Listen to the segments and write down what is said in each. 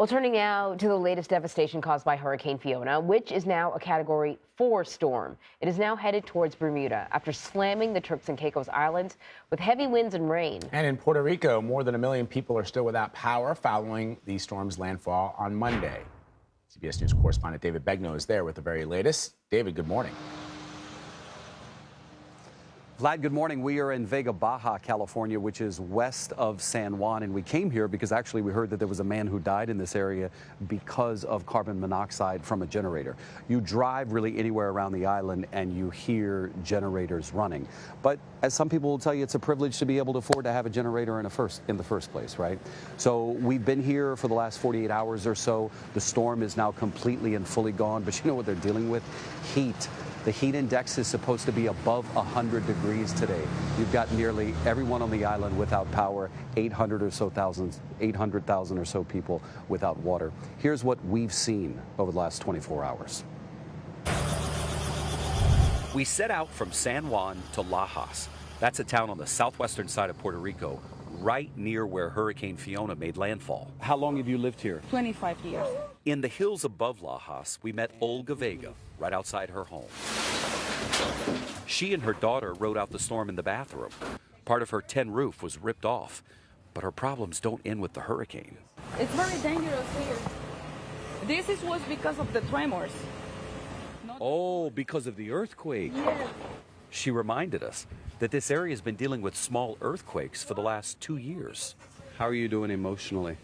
Well, turning now to the latest devastation caused by Hurricane Fiona, which is now a Category 4 storm. It is now headed towards Bermuda after slamming the Turks and Caicos Islands with heavy winds and rain. And in Puerto Rico, more than 1 million people are still without power following the storm's landfall on Monday. CBS News correspondent David Begnaud is there with the very latest. David, good morning. Vlad, good morning. We are in Vega Baja, California, which is west of San Juan. And we came here because actually we heard that there was a man who died in this area because of carbon monoxide from a generator. You drive really anywhere around the island and you hear generators running. But as some people will tell you, it's a privilege to be able to afford to have a generator in the first place, right? So we've been here for the last 48 hours or so. The storm is now completely and fully gone. But you know what they're dealing with? Heat. The heat index is supposed to be above 100 degrees today. You've got nearly everyone on the island without power, 800,000 or so people without water. Here's what we've seen over the last 24 hours. We set out from San Juan to Lajas. That's a town on the southwestern side of Puerto Rico, right near where Hurricane Fiona made landfall. How long have you lived here? 25 years. In the hills above Lajas, we met Olga Vega, right outside her home. She and her daughter rode out the storm in the bathroom. Part of her tin roof was ripped off, but her problems don't end with the hurricane. It's very dangerous here. This was because of the tremors. Oh, because of the earthquake. Yes. She reminded us that this area has been dealing with small earthquakes for the last 2 years. How are you doing emotionally?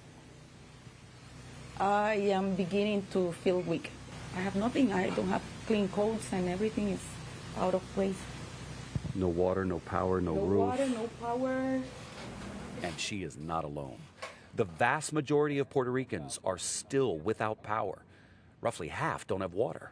I am beginning to feel weak. I have nothing. I don't have clean clothes and everything is out of place. No water, no power, no roof. No water, no power. And she is not alone. The vast majority of Puerto Ricans are still without power. Roughly half don't have water.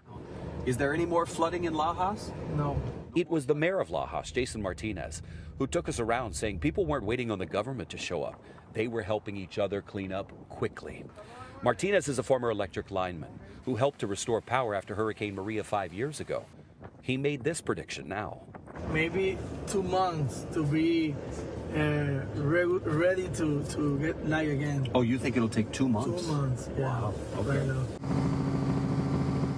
Is there any more flooding in Lajas? No. It was the mayor of Lajas, Jason Martinez, who took us around saying people weren't waiting on the government to show up. They were helping each other clean up quickly. Martinez is a former electric lineman who helped to restore power after Hurricane Maria 5 years ago. He made this prediction now. Maybe 2 months to be ready to get light again. Oh, you think it'll take 2 months? 2 months, yeah. Wow. Okay. Right now.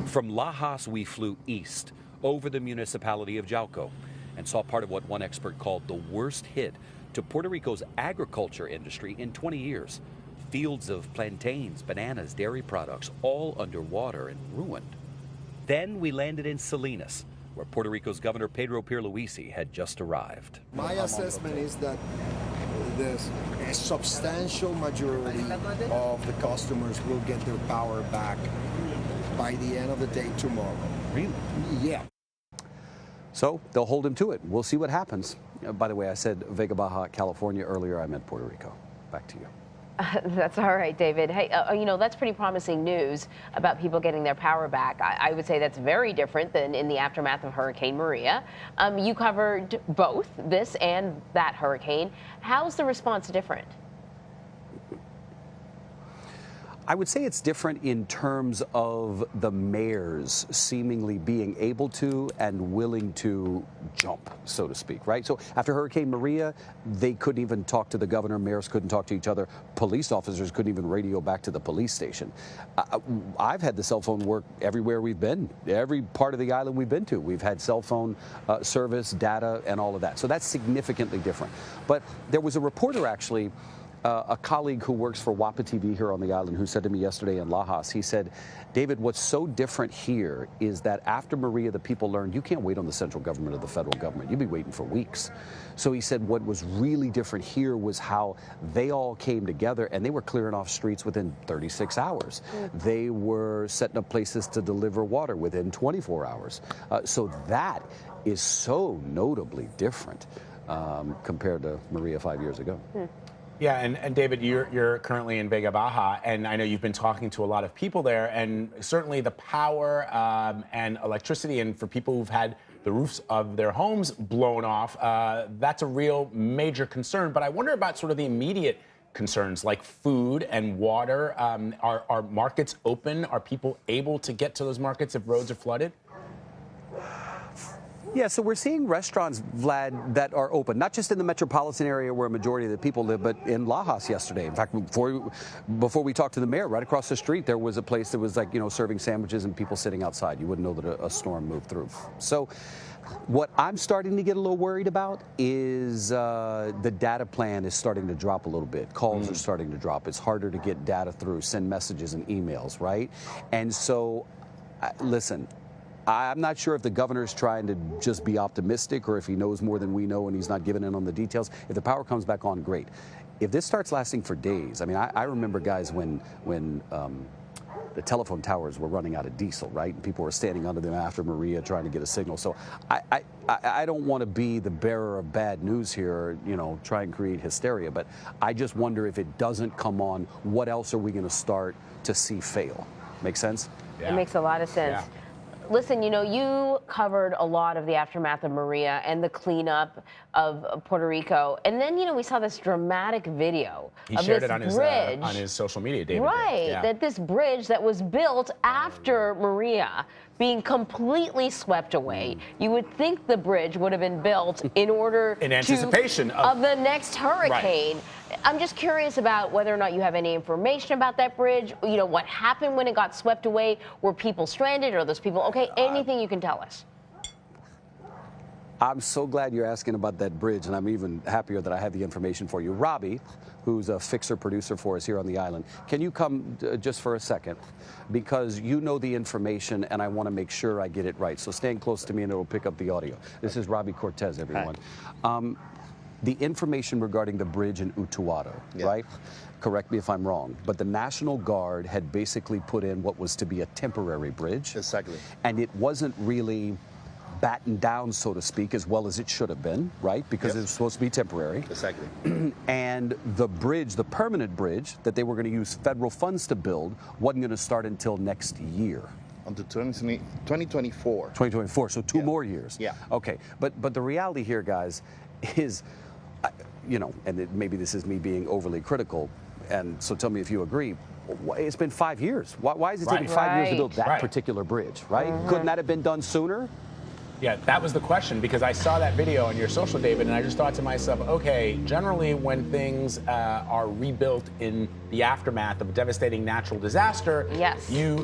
From Lajas, we flew east over the municipality of Jauco and saw part of what one expert called the worst hit to Puerto Rico's agriculture industry in 20 years. Fields of plantains, bananas, dairy products, all underwater and ruined. Then we landed in Salinas, where Puerto Rico's Governor Pedro Pierluisi had just arrived. My assessment is that there's a substantial majority of the customers will get their power back by the end of the day tomorrow. Really? Yeah. So they'll hold him to it. We'll see what happens. By the way, I said Vega Baja, California earlier. I meant Puerto Rico. Back to you. That's all right, David. Hey, you know, that's pretty promising news about people getting their power back. I would say that's very different than in the aftermath of Hurricane Maria. You covered both this and that hurricane. How's the response different? I would say it's different in terms of the mayors seemingly being able to and willing to jump, so to speak, right? So after Hurricane Maria, they couldn't even talk to the governor, mayors couldn't talk to each other, police officers couldn't even radio back to the police station. I've had the cell phone work everywhere we've been, every part of the island we've been to. We've had cell phone service, data, and all of that. So that's significantly different. But there was a reporter actually, a colleague who works for WAPA TV here on the island, who said to me yesterday in Lajas, he said, David, what's so different here is that after Maria, the people learned you can't wait on the central government or the federal government. You'd be waiting for weeks. So he said what was really different here was how they all came together and they were clearing off streets within 36 hours. They were setting up places to deliver water within 24 hours. So that is so notably different compared to Maria 5 years ago. Yeah, and David, you're currently in Vega Baja, and I know you've been talking to a lot of people there, and certainly the power and electricity, and for people who've had the roofs of their homes blown off, that's a real major concern. But I wonder about sort of the immediate concerns like food and water. Are markets open? Are people able to get to those markets if roads are flooded? Yeah, so we're seeing restaurants, Vlad, that are open, not just in the metropolitan area where a majority of the people live, but in Lajas yesterday. In fact, before we talked to the mayor, right across the street, there was a place that was like, serving sandwiches and people sitting outside. You wouldn't know that a storm moved through. So what I'm starting to get a little worried about is the data plan is starting to drop a little bit. Calls are starting to drop. It's harder to get data through, send messages and emails, right? And so, listen, I'm not sure if the governor's trying to just be optimistic or if he knows more than we know and he's not giving in on the details. If the power comes back on, great. If this starts lasting for days, I mean, I remember, guys, when the telephone towers were running out of diesel, right? And people were standing under them after Maria trying to get a signal. So I don't want to be the bearer of bad news here, or, try and create hysteria, but I just wonder if it doesn't come on, what else are we going to start to see fail? Make sense? Yeah. It makes a lot of sense. Yeah. Listen, you covered a lot of the aftermath of Maria and the cleanup of Puerto Rico. And then, we saw this dramatic video of shared this it on bridge. On his social media, David. Right, yeah. That this bridge that was built after Maria being completely swept away. You would think the bridge would have been built in order in anticipation of the next hurricane. Right. I'm just curious about whether or not you have any information about that bridge. What happened when it got swept away? Were people stranded? Or those people okay? Anything you can tell us? I'm so glad you're asking about that bridge, and I'm even happier that I have the information for you. Robbie, who's a fixer producer for us here on the island, can you come just for a second? Because you know the information, and I want to make sure I get it right. So stand close to me, and it will pick up the audio. This is Robbie Cortez, everyone. The information regarding the bridge in Utuado, right? Correct me if I'm wrong, but the National Guard had basically put in what was to be a temporary bridge. Exactly. And it wasn't really battened down, so to speak, as well as it should have been, right? Because it was supposed to be temporary. Exactly. And the bridge, the permanent bridge that they were going to use federal funds to build, wasn't going to start until next year. Until 2024. 2024, so two more years. Yeah. Okay, but the reality here, guys, is, and maybe this is me being overly critical, and so tell me if you agree, it's been 5 years. Why is it taking 5 years to build that particular bridge, right? Couldn't that have been done sooner? Yeah, that was the question, because I saw that video on your social, David, and I just thought to myself, okay, generally when things are rebuilt in the aftermath of a devastating natural disaster,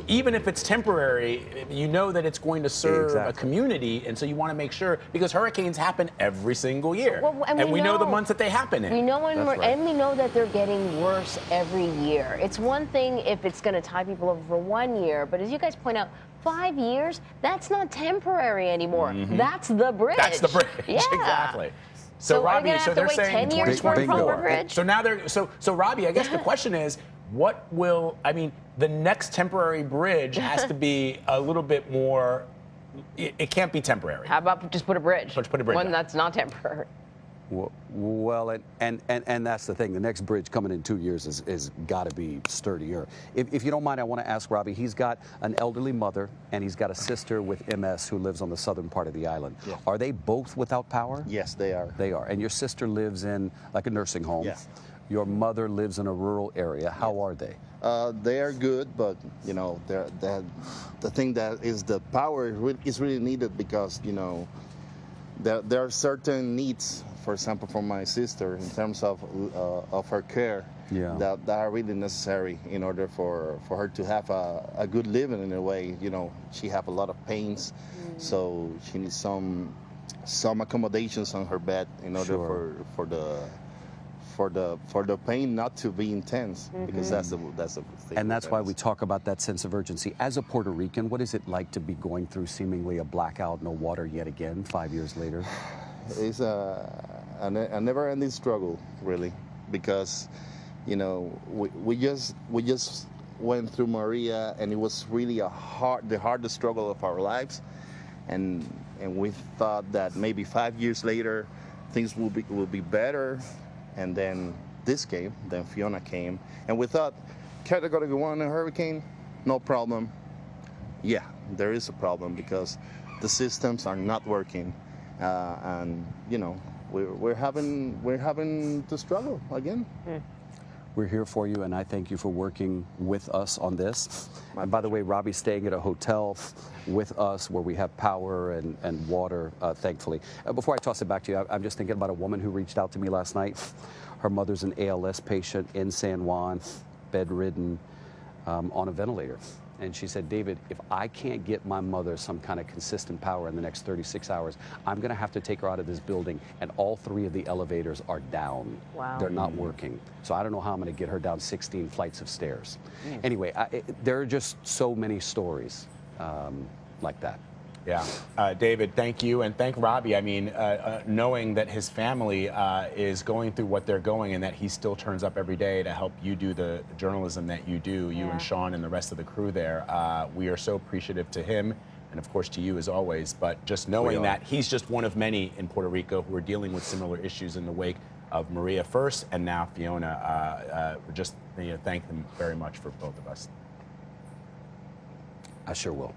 even if it's temporary, you know that it's going to serve a community, and so you want to make sure, because hurricanes happen every single year, and we know the months that they happen in. We know and we know that they're getting worse every year. It's one thing if it's going to tie people over for 1 year, but as you guys point out, 5 years, that's not temporary anymore. That's the bridge. That's the bridge. Yeah. Exactly. So Robbie, so they're saying 10 years for a proper bridge? So now so Robbie, I guess the question is, the next temporary bridge has to be a little bit more, it can't be temporary. How about just put a bridge? Put a bridge One that's not temporary. Well, and that's the thing. The next bridge coming in 2 years is got to be sturdier. If you don't mind, I want to ask Robbie. He's got an elderly mother, and he's got a sister with MS who lives on the southern part of the island. Yeah. Are they both without power? Yes, they are. They are. And your sister lives in like a nursing home. Yeah. Your mother lives in a rural area. How are they? They are good, but the thing that is the power is really needed, because there are certain needs. For example, for my sister, in terms of her care, that are really necessary in order for her to have a good living in a way. She have a lot of pains, so she needs some accommodations on her bed in order for the pain not to be intense, because that's the thing. And that's why we talk about that sense of urgency. As a Puerto Rican, what is it like to be going through seemingly a blackout, no water yet again, 5 years later? It's a never-ending struggle, really, because we just went through Maria, and it was really the hardest struggle of our lives, and we thought that maybe 5 years later things will be better, and then then Fiona came, and we thought, Category 1 hurricane, no problem. Yeah, there is a problem, because the systems are not working. And we're having to struggle again. We're here for you, and I thank you for working with us on this. And by the way, Robbie's staying at a hotel with us where we have power and water, thankfully. Before I toss it back to you, I'm just thinking about a woman who reached out to me last night. Her mother's an ALS patient in San Juan, bedridden, on a ventilator. And she said, David, if I can't get my mother some kind of consistent power in the next 36 hours, I'm going to have to take her out of this building, and all 3 of the elevators are down. Wow. They're not working. So I don't know how I'm going to get her down 16 flights of stairs. Anyway, there are just so many stories like that. Yeah. David, thank you, and thank Robbie. I mean, knowing that his family is going through what they're going, and that he still turns up every day to help you do the journalism that you do, you and Sean and the rest of the crew there, we are so appreciative to him, and of course to you as always. But just knowing that he's just one of many in Puerto Rico who are dealing with similar issues in the wake of Maria first and now Fiona, just thank them very much for both of us. I sure will.